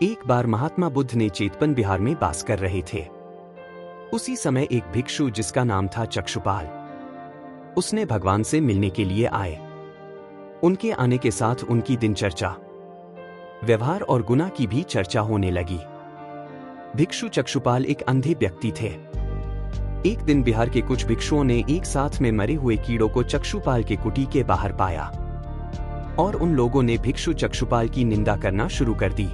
एक बार महात्मा बुद्ध ने चेतपन बिहार में वास कर रहे थे। उसी समय एक भिक्षु जिसका नाम था चक्षुपाल, उसने भगवान से मिलने के लिए आए। उनके आने के साथ उनकी दिनचर्या, व्यवहार और गुनाह की भी चर्चा होने लगी। भिक्षु चक्षुपाल एक अंधे व्यक्ति थे। एक दिन बिहार के कुछ भिक्षुओं ने एक साथ में मरे हुए कीड़ों को चक्षुपाल के कुटी के बाहर पाया और उन लोगों ने भिक्षु चक्षुपाल की निंदा करना शुरू कर दी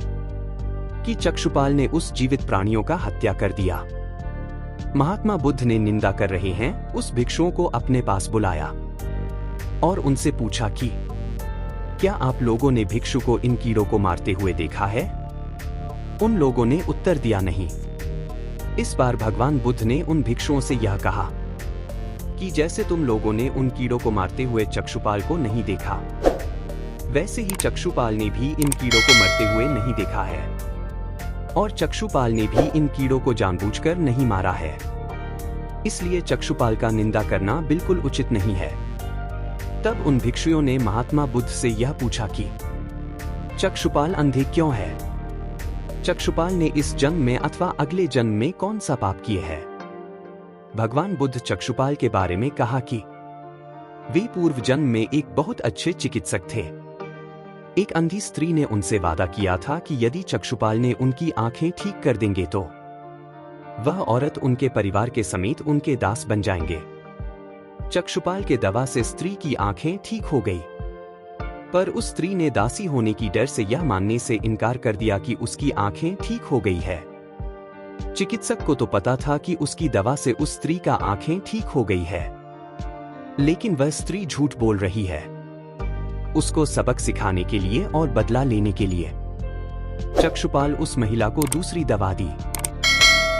कि चक्षुपाल ने उस जीवित प्राणियों का हत्या कर दिया। महात्मा बुद्ध ने निंदा कर रहे हैं उस भिक्षुओं को अपने पास बुलाया और उनसे पूछा कि क्या आप लोगों ने भिक्षु को इन कीड़ों को मारते हुए देखा है? उन लोगों ने उत्तर दिया नहीं। इस बार भगवान बुद्ध ने उन भिक्षुओं से यह कहा कि जैसे तुम लोगों ने उन कीड़ों को मारते हुए चक्षुपाल को नहीं देखा, वैसे ही चक्षुपाल ने भी इन कीड़ों को मरते हुए नहीं देखा है और चक्षुपाल ने भी इन कीड़ों को जानबूझकर नहीं मारा है। इसलिए चक्षुपाल का निंदा करना बिल्कुल उचित नहीं है। तब उन भिक्षुओं ने महात्मा बुद्ध से यह पूछा कि चक्षुपाल अंधे क्यों है? चक्षुपाल ने इस जन्म में अथवा अगले जन्म में कौन सा पाप किए है? भगवान बुद्ध चक्षुपाल के बारे में कहा कि वे पूर्व जन्म में एक बहुत अच्छे चिकित्सक थे। एक अंधी स्त्री ने उनसे वादा किया था कि यदि चक्षुपाल ने उनकी आंखें ठीक कर देंगे तो वह औरत उनके परिवार के समेत उनके दास बन जाएंगे। चक्षुपाल के दवा से स्त्री की आंखें ठीक हो गई, पर उस स्त्री ने दासी होने की डर से यह मानने से इनकार कर दिया कि उसकी आंखें ठीक हो गई है। चिकित्सक को तो पता था कि उसकी दवा से उस स्त्री का आंखें ठीक हो गई है, लेकिन वह स्त्री झूठ बोल रही है, उसको सबक सिखाने के लिए और बदला लेने के लिए। चक्षुपाल उस महिला को दूसरी दवा दी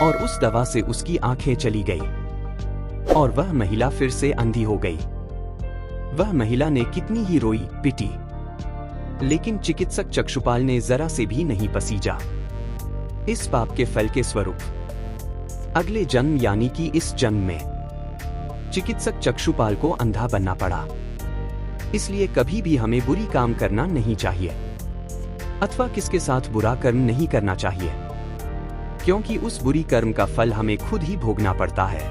और उस दवा से उसकी आंखें चली गई और वह महिला फिर से अंधी हो गई। वह महिला ने कितनी ही रोई पिटी, लेकिन चिकित्सक चक्षुपाल ने जरा से भी नहीं पसीजा। इस पाप के फल के स्वरूप अगले जन्म यानी कि इस जन्म में चिकित्सक चक्षुपाल को अंधा बनना पड़ा। इसलिए कभी भी हमें बुरी काम करना नहीं चाहिए अथवा किसके साथ बुरा कर्म नहीं करना चाहिए, क्योंकि उस बुरी कर्म का फल हमें खुद ही भोगना पड़ता है।